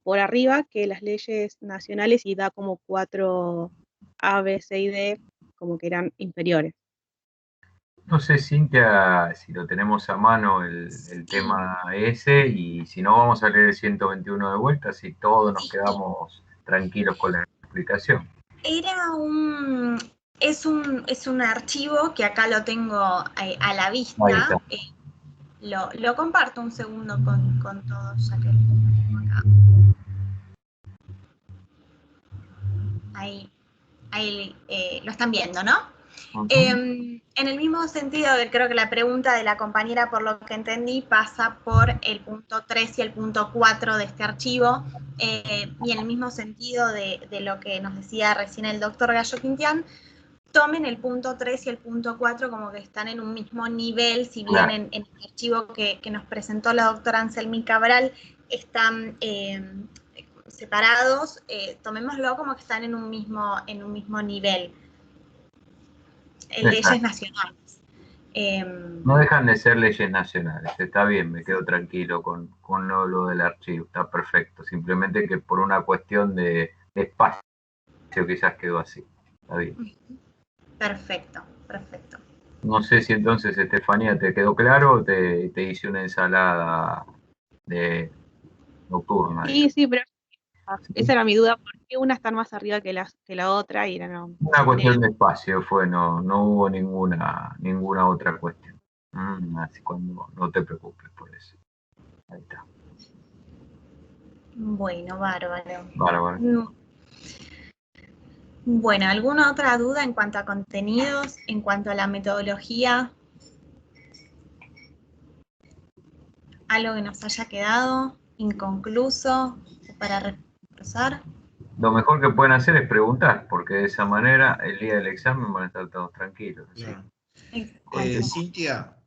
por arriba que las leyes nacionales y da como 4 A, B, C y D como que eran inferiores. No sé, Cintia, si lo tenemos a mano el tema ese, y si no vamos a leer el 121 de vuelta, si todos nos quedamos tranquilos con la explicación. Es un archivo que acá lo tengo a la vista. Lo comparto un segundo con todos, ya que lo tengo acá. Ahí lo están viendo, ¿no? En el mismo sentido, creo que la pregunta de la compañera, por lo que entendí, pasa por el punto 3 y el punto 4 de este archivo, y en el mismo sentido de lo que nos decía recién el doctor Gallo Quintián, tomen el punto 3 y el punto 4 como que están en un mismo nivel, si bien en el archivo que nos presentó la doctora Anselmi Cabral están separados, tomémoslo como que están en un mismo nivel. Leyes nacionales. No dejan de ser leyes nacionales, está bien, me quedo tranquilo con lo del archivo, está perfecto, simplemente que por una cuestión de espacio quizás quedó así, está bien. Perfecto, perfecto. No sé si entonces, Estefanía, ¿te quedó claro o te hice una ensalada nocturna? Sí, pero esa era mi duda, ¿por qué una está más arriba que la otra? Y era, no, una cuestión de espacio fue, no hubo ninguna otra cuestión. Así cuando no te preocupes por eso. Ahí está. Bueno, bárbaro. Bárbaro. Bueno, ¿alguna otra duda en cuanto a contenidos, en cuanto a la metodología? ¿Algo que nos haya quedado inconcluso para reforzar? Lo mejor que pueden hacer es preguntar, porque de esa manera el día del examen van a estar todos tranquilos. Cintia,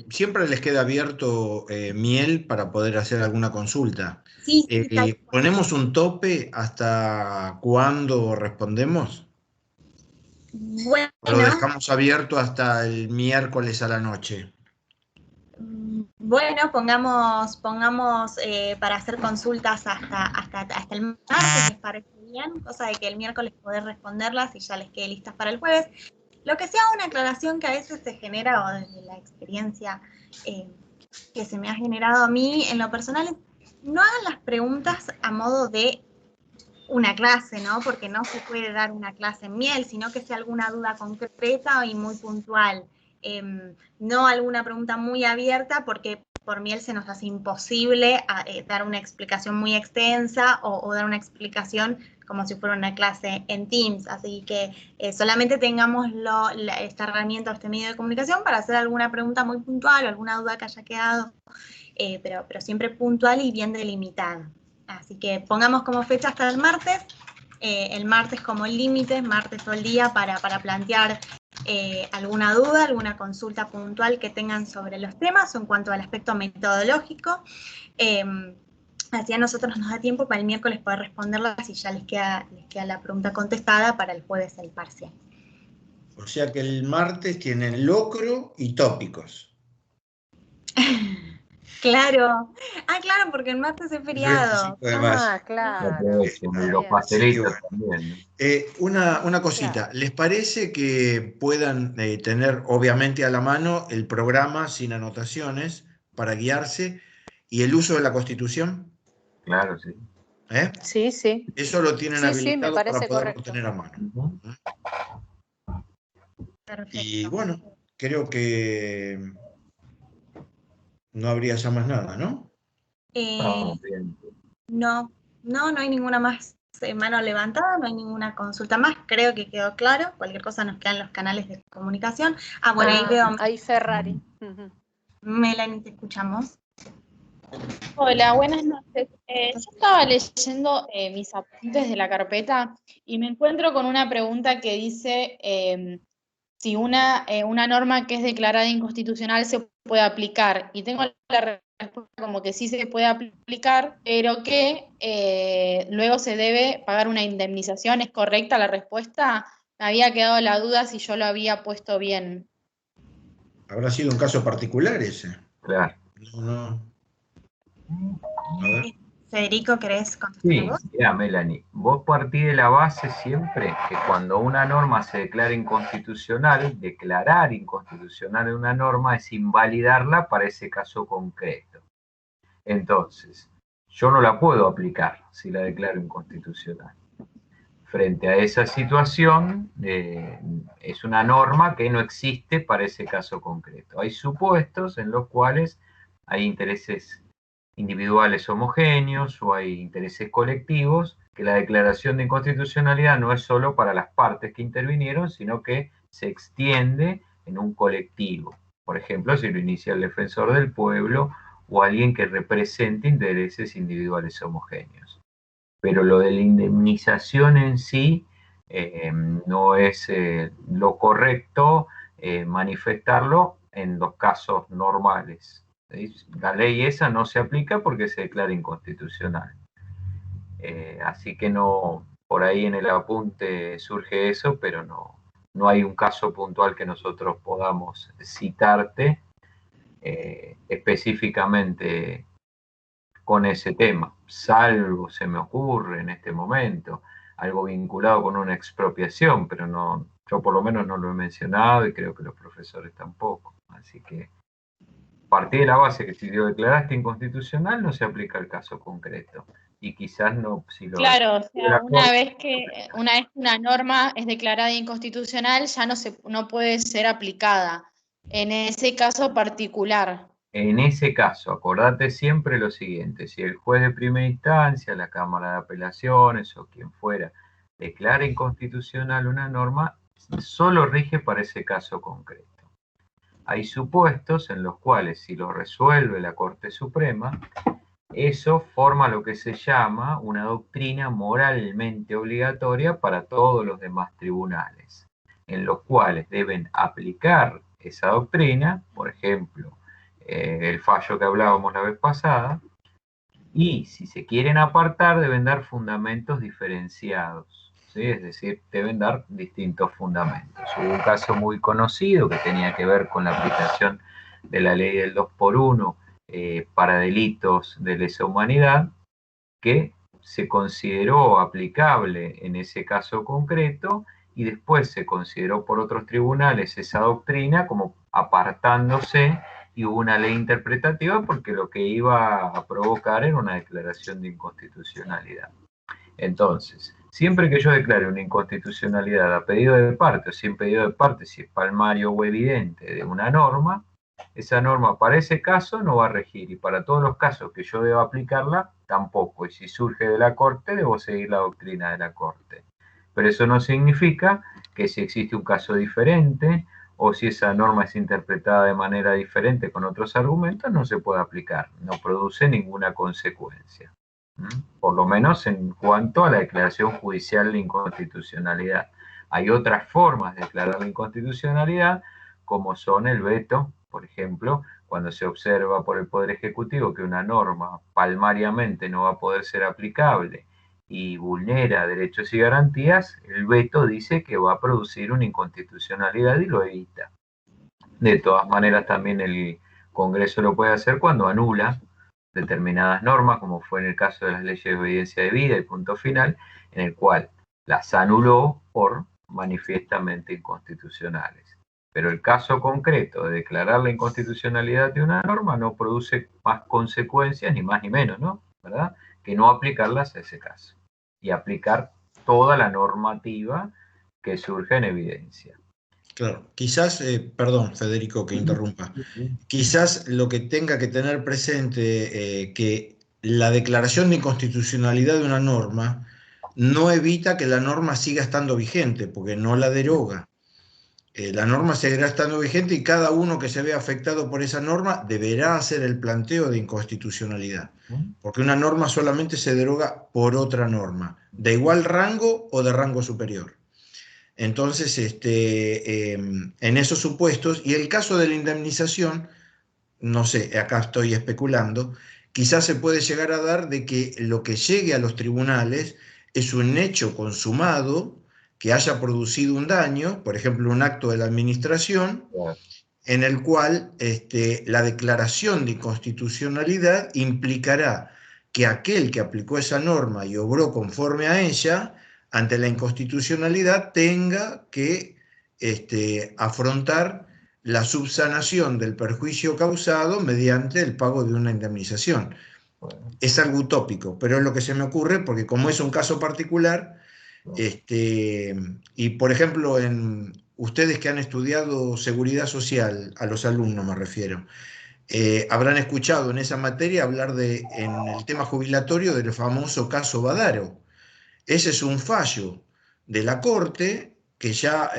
siempre les queda abierto Miel para poder hacer alguna consulta. Sí, ¿Ponemos un tope hasta cuándo respondemos? Bueno. ¿O lo dejamos abierto hasta el miércoles a la noche? Bueno, pongamos para hacer consultas hasta el martes, ¿les parece bien? Cosa de que el miércoles poder responderlas y ya les quede listas para el jueves. Lo que sea una aclaración que a veces se genera, o desde la experiencia que se me ha generado a mí, en lo personal, no hagan las preguntas a modo de una clase, ¿no? Porque no se puede dar una clase en Miel, sino que sea alguna duda concreta y muy puntual. No alguna pregunta muy abierta, porque por Miel se nos hace imposible dar una explicación muy extensa o dar una explicación como si fuera una clase en Teams. Así que solamente tengamos esta herramienta o este medio de comunicación para hacer alguna pregunta muy puntual o alguna duda que haya quedado, pero siempre puntual y bien delimitada. Así que pongamos como fecha hasta el martes como límite, martes todo el día para plantear alguna duda, alguna consulta puntual que tengan sobre los temas o en cuanto al aspecto metodológico. Así a nosotros nos da tiempo para el miércoles poder responderlas y ya les queda la pregunta contestada para el jueves el parcial. O sea que el martes tienen locro y tópicos. Claro. Claro, porque el martes es feriado. Claro. Los pastelitos también. Una cosita, ¿les parece que puedan tener obviamente a la mano el programa sin anotaciones para guiarse y el uso de la Constitución? Claro, sí. Sí. Eso lo tienen habilitado me para poderlo correcto. tener a mano. Perfecto. Y bueno, creo que no habría ya más nada, ¿no? No hay ninguna más mano levantada, no hay ninguna consulta más, creo que quedó claro, cualquier cosa nos quedan los canales de comunicación. Bueno, ahí veo. Ahí Ferrari. Melanie, te escuchamos. Hola, buenas noches. Yo estaba leyendo mis apuntes de la carpeta y me encuentro con una pregunta que dice si una norma que es declarada inconstitucional se puede aplicar. Y tengo la respuesta como que sí se puede aplicar, pero que luego se debe pagar una indemnización. ¿Es correcta la respuesta? Me había quedado la duda si yo lo había puesto bien. Habrá sido un caso particular ese. Claro. No. A ver. Federico, ¿querés contestar Sí, vos? mira, Melanie, vos partís de la base siempre que cuando una norma se declara inconstitucional, declarar inconstitucional una norma es invalidarla para ese caso concreto. Entonces, yo no la puedo aplicar si la declaro inconstitucional. Frente a esa situación, es una norma que no existe para ese caso concreto. Hay supuestos en los cuales hay intereses individuales homogéneos o hay intereses colectivos, que la declaración de inconstitucionalidad no es solo para las partes que intervinieron, sino que se extiende en un colectivo. Por ejemplo, si lo inicia el defensor del pueblo o alguien que represente intereses individuales homogéneos. Pero lo de la indemnización en sí no es lo correcto manifestarlo en los casos normales. ¿Sí? La ley esa no se aplica porque se declara inconstitucional. Así que no, por ahí en el apunte surge eso, pero no hay un caso puntual que nosotros podamos citarte específicamente con ese tema, salvo se me ocurre en este momento algo vinculado con una expropiación, pero no, yo por lo menos no lo he mencionado y creo que los profesores tampoco. Así que partí de la base que si lo declaraste inconstitucional no se aplica al caso concreto. Y quizás no, si lo... Claro, o sea, una vez que una norma es declarada inconstitucional, ya no puede ser aplicada en ese caso particular. En ese caso, acordate siempre lo siguiente, si el juez de primera instancia, la Cámara de Apelaciones o quien fuera, declara inconstitucional una norma, solo rige para ese caso concreto. Hay supuestos en los cuales, si lo resuelve la Corte Suprema, eso forma lo que se llama una doctrina moralmente obligatoria para todos los demás tribunales, en los cuales deben aplicar esa doctrina, por ejemplo, el fallo que hablábamos la vez pasada, y si se quieren apartar deben dar fundamentos diferenciados, ¿sí? Es decir, deben dar distintos fundamentos. Hubo un caso muy conocido que tenía que ver con la aplicación de la ley del 2x1 para delitos de lesa humanidad, que se consideró aplicable en ese caso concreto y después se consideró por otros tribunales esa doctrina como apartándose y hubo una ley interpretativa porque lo que iba a provocar era una declaración de inconstitucionalidad. Entonces, siempre que yo declare una inconstitucionalidad a pedido de parte o sin pedido de parte, si es palmario o evidente de una norma, esa norma para ese caso no va a regir y para todos los casos que yo deba aplicarla, tampoco. Y si surge de la Corte, debo seguir la doctrina de la Corte. Pero eso no significa que si existe un caso diferente o si esa norma es interpretada de manera diferente con otros argumentos, no se puede aplicar. No produce ninguna consecuencia. Por lo menos en cuanto a la declaración judicial de inconstitucionalidad. Hay otras formas de declarar la inconstitucionalidad, como son el veto, por ejemplo, cuando se observa por el Poder Ejecutivo que una norma palmariamente no va a poder ser aplicable y vulnera derechos y garantías, el veto dice que va a producir una inconstitucionalidad y lo evita. De todas maneras, también el Congreso lo puede hacer cuando anula determinadas normas, como fue en el caso de las leyes de obediencia debida y punto final, en el cual las anuló por manifiestamente inconstitucionales. Pero el caso concreto de declarar la inconstitucionalidad de una norma no produce más consecuencias, ni más ni menos, ¿no? ¿Verdad? Que no aplicarlas a ese caso. Y aplicar toda la normativa que surge en evidencia. Claro, quizás, perdón Federico que interrumpa, quizás lo que tenga que tener presente que la declaración de inconstitucionalidad de una norma no evita que la norma siga estando vigente, porque no la deroga. La norma seguirá estando vigente y cada uno que se vea afectado por esa norma deberá hacer el planteo de inconstitucionalidad, porque una norma solamente se deroga por otra norma, de igual rango o de rango superior. Entonces, en esos supuestos, y el caso de la indemnización, no sé, acá estoy especulando, quizás se puede llegar a dar de que lo que llegue a los tribunales es un hecho consumado que haya producido un daño, por ejemplo, un acto de la administración, en el cual la declaración de inconstitucionalidad implicará que aquel que aplicó esa norma y obró conforme a ella, ante la inconstitucionalidad tenga que afrontar la subsanación del perjuicio causado mediante el pago de una indemnización. Es algo utópico, pero es lo que se me ocurre, porque como es un caso particular, y por ejemplo, ustedes que han estudiado seguridad social, a los alumnos me refiero, habrán escuchado en esa materia hablar en el tema jubilatorio del famoso caso Badaro. Ese es un fallo de la Corte que ya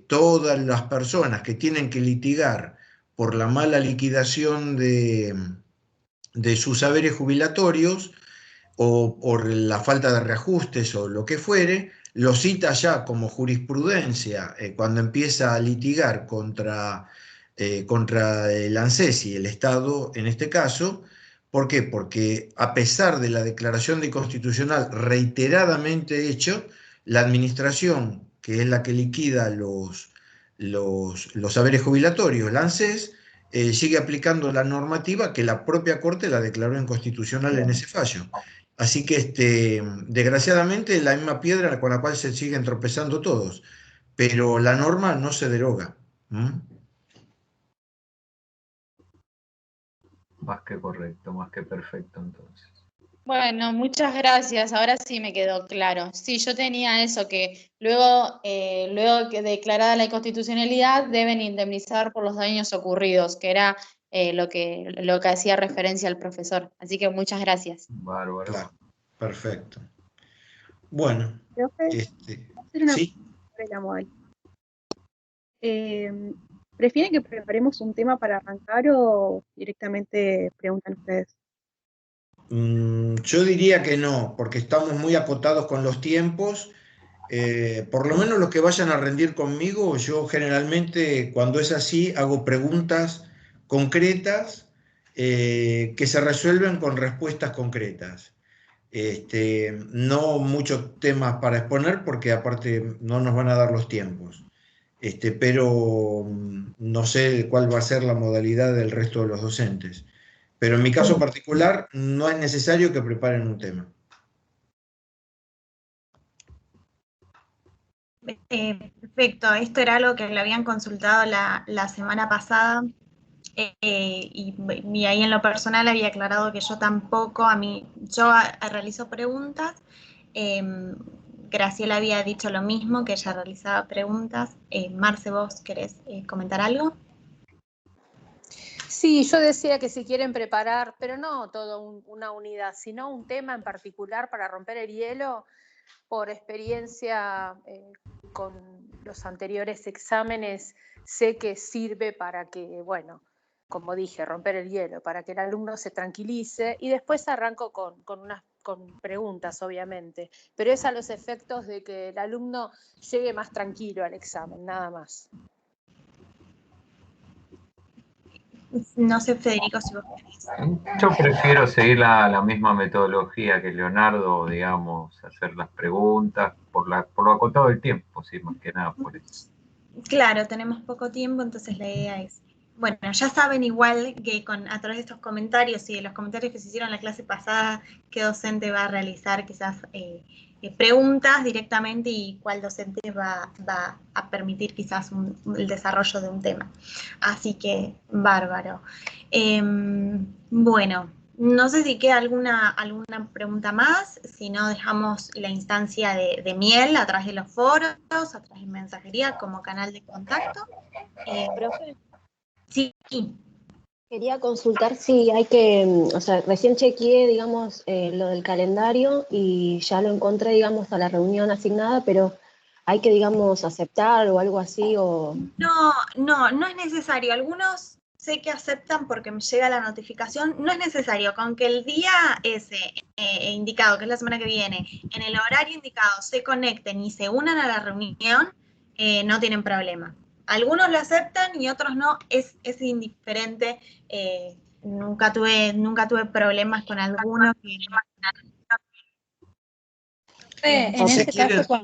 todas las personas que tienen que litigar por la mala liquidación de sus saberes jubilatorios o por la falta de reajustes o lo que fuere, lo cita ya como jurisprudencia cuando empieza a litigar contra el ANSES y el Estado en este caso. ¿Por qué? Porque a pesar de la declaración de inconstitucional reiteradamente hecho, la administración, que es la que liquida los saberes jubilatorios, la ANSES, sigue aplicando la normativa que la propia Corte la declaró inconstitucional en ese fallo. Así que desgraciadamente la misma piedra con la cual se siguen tropezando todos, pero la norma no se deroga. Más que correcto, más que perfecto entonces. Bueno, muchas gracias. Ahora sí me quedó claro. Sí, yo tenía eso, que luego que declarada la inconstitucionalidad deben indemnizar por los daños ocurridos, que era lo que hacía referencia el profesor. Así que muchas gracias. Bárbaro. Claro, perfecto. Bueno, ¿sí? ¿Prefieren que preparemos un tema para arrancar o directamente preguntan ustedes? Yo diría que no, porque estamos muy acotados con los tiempos. Por lo menos los que vayan a rendir conmigo, yo generalmente cuando es así hago preguntas concretas que se resuelven con respuestas concretas. No muchos temas para exponer porque aparte no nos van a dar los tiempos. Pero no sé cuál va a ser la modalidad del resto de los docentes. Pero en mi caso particular no es necesario que preparen un tema. Perfecto, esto era algo que le habían consultado la semana pasada y ahí en lo personal había aclarado que yo tampoco, yo realizo preguntas, Graciela había dicho lo mismo, que ella realizaba preguntas. Marce, ¿vos querés comentar algo? Sí, yo decía que si quieren preparar, pero no toda una unidad, sino un tema en particular para romper el hielo, por experiencia con los anteriores exámenes, sé que sirve para que, bueno, como dije, romper el hielo, para que el alumno se tranquilice y después arranco con preguntas, obviamente, pero es a los efectos de que el alumno llegue más tranquilo al examen, nada más. No sé, Federico, si vos querés. Yo prefiero seguir la misma metodología que Leonardo, digamos, hacer las preguntas por lo acotado del tiempo, sí, más que nada por eso. Claro, tenemos poco tiempo, entonces la idea es... Bueno, ya saben igual que a través de estos comentarios y de los comentarios que se hicieron en la clase pasada, qué docente va a realizar quizás preguntas directamente y cuál docente va a permitir quizás el desarrollo de un tema. Así que, bárbaro. Bueno, no sé si queda alguna pregunta más, si no dejamos la instancia de Miel a través de los foros, a través de mensajería como canal de contacto. Profe, sí. Quería consultar si hay que, o sea, recién chequeé, digamos, lo del calendario y ya lo encontré, digamos, a la reunión asignada, pero hay que, digamos, aceptar o algo así o... No es necesario. Algunos sé que aceptan porque me llega la notificación. No es necesario. Con que el día ese indicado, que es la semana que viene, en el horario indicado se conecten y se unan a la reunión, no tienen problema. Algunos lo aceptan y otros no, es indiferente. Nunca tuve problemas con alguno. En ese caso,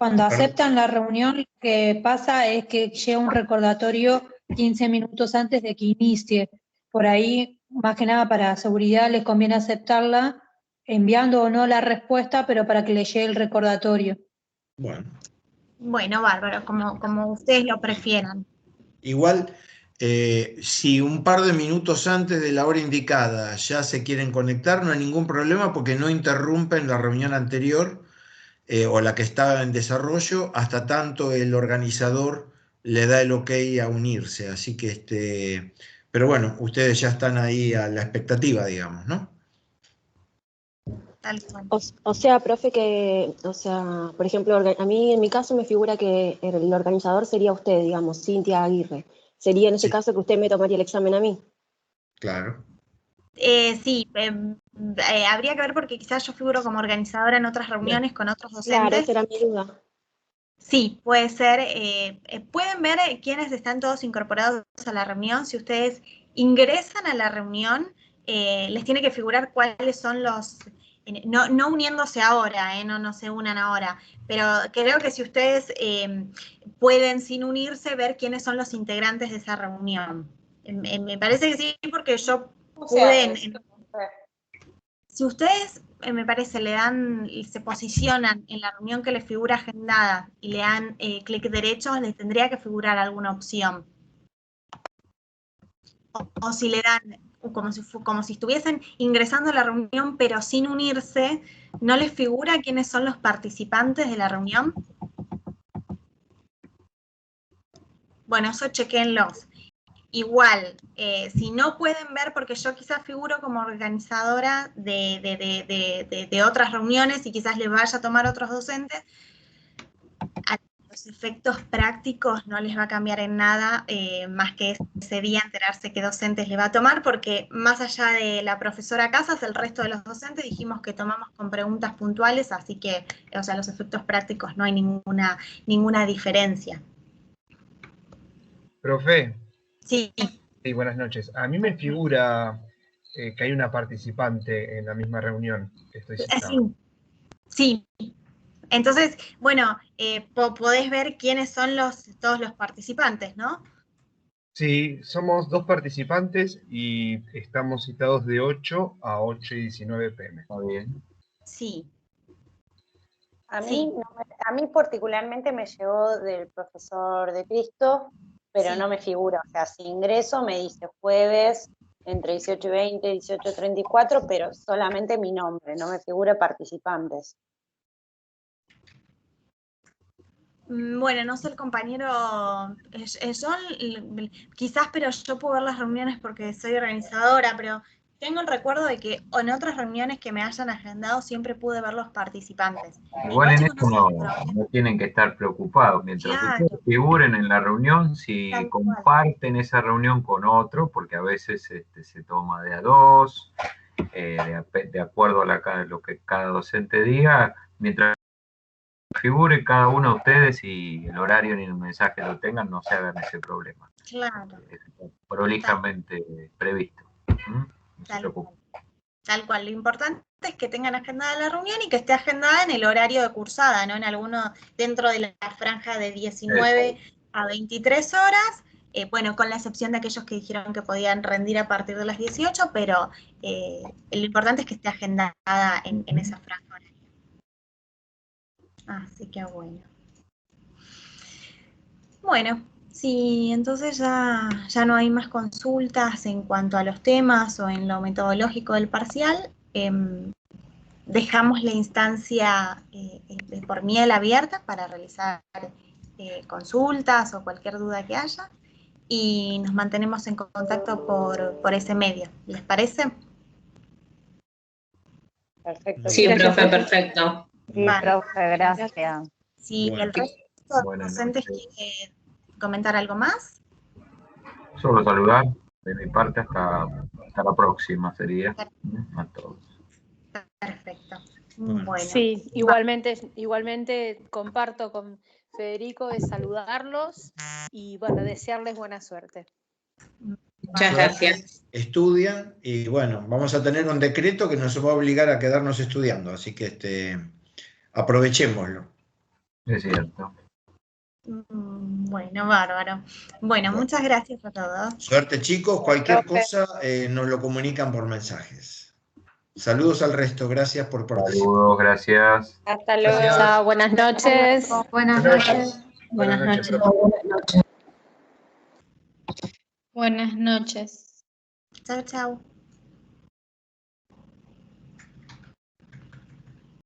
Cuando aceptan la reunión, lo que pasa es que llega un recordatorio 15 minutos antes de que inicie. Por ahí, más que nada para seguridad, les conviene aceptarla, enviando o no la respuesta, pero para que les llegue el recordatorio. Bueno. Bueno, bárbaro, como ustedes lo prefieran. Igual, si un par de minutos antes de la hora indicada ya se quieren conectar, no hay ningún problema porque no interrumpen la reunión anterior o la que estaba en desarrollo hasta tanto el organizador le da el ok a unirse. Así que, pero bueno, ustedes ya están ahí a la expectativa, digamos, ¿no? Tal cual. O sea, profe, por ejemplo, a mí en mi caso me figura que el organizador sería usted, digamos, Cintia Aguirre. Sería en ese caso que usted me tomaría el examen a mí. Claro. Sí, habría que ver porque quizás yo figuro como organizadora en otras reuniones con otros docentes. Claro, esa era mi duda. Sí, puede ser. Pueden ver quiénes están todos incorporados a la reunión. Si ustedes ingresan a la reunión, les tiene que figurar cuáles son los... No uniéndose ahora, no se unan ahora, pero creo que si ustedes pueden, sin unirse, ver quiénes son los integrantes de esa reunión. Me parece que sí, porque yo pude... Si ustedes, me parece, se posicionan en la reunión que les figura agendada y le dan clic derecho, les tendría que figurar alguna opción. O si le dan, como si estuviesen ingresando a la reunión pero sin unirse, ¿no les figura quiénes son los participantes de la reunión? Bueno, eso chequénlos. Igual, si no pueden ver, porque yo quizás figuro como organizadora de otras reuniones y quizás les vaya a tomar otros docentes, a los efectos prácticos no les va a cambiar en nada, más que ese día enterarse qué docentes le va a tomar, porque más allá de la profesora Casas, el resto de los docentes dijimos que tomamos con preguntas puntuales, así que, o sea, los efectos prácticos no hay ninguna diferencia. Profe. Sí. Sí, buenas noches. A mí me figura que hay una participante en la misma reunión que estoy citado. Sí. Entonces, bueno, podés ver quiénes son todos los participantes, ¿no? Sí, somos 2 participantes y estamos citados de 8 a 8:19 p.m. Está bien. Sí. A mí particularmente me llegó del profesor de Cristo, pero no me figura, o sea, si ingreso me dice jueves entre 18:20 y 18:34, pero solamente mi nombre, no me figura participantes. Bueno, no sé el compañero, quizás, pero yo puedo ver las reuniones porque soy organizadora, pero tengo el recuerdo de que en otras reuniones que me hayan agendado siempre pude ver los participantes. Igual en eso no tienen que estar preocupados. Mientras ustedes figuren en la reunión, si comparten esa reunión con otro, porque a veces se toma de a dos, de acuerdo a lo que cada docente diga, mientras figure cada uno de ustedes y el horario ni el mensaje lo tengan, no se hagan ese problema. Claro. Prolijamente previsto. No se preocupen. Tal cual, lo importante es que tengan agendada la reunión y que esté agendada en el horario de cursada, ¿no? En alguno dentro de la franja de 19 a 23 horas, bueno, con la excepción de aquellos que dijeron que podían rendir a partir de las 18, pero lo importante es que esté agendada en esa franja horaria. Así que bueno. Bueno, sí, entonces ya no hay más consultas en cuanto a los temas o en lo metodológico del parcial. Dejamos la instancia por miel abierta para realizar consultas o cualquier duda que haya y nos mantenemos en contacto por ese medio. ¿Les parece? Perfecto. Sí, profe, perfecto. Sí, profe, gracias. Si el resto de los docentes quiere comentar algo más. Solo saludar de mi parte hasta la próxima sería a todos. Perfecto. Bueno. Sí, igualmente comparto con Federico de saludarlos y bueno, desearles buena suerte. Muchas gracias. Estudian y bueno, vamos a tener un decreto que nos va a obligar a quedarnos estudiando, así que aprovechémoslo. Es cierto. Bueno, bárbaro. Bueno, muchas gracias a todos. Suerte, chicos. Cualquier cosa nos lo comunican por mensajes. Saludos al resto. Gracias por participar. Saludos, gracias. Hasta luego. Chao, buenas noches. Buenas noches. Buenas noches. Buenas noches. Chau, chau.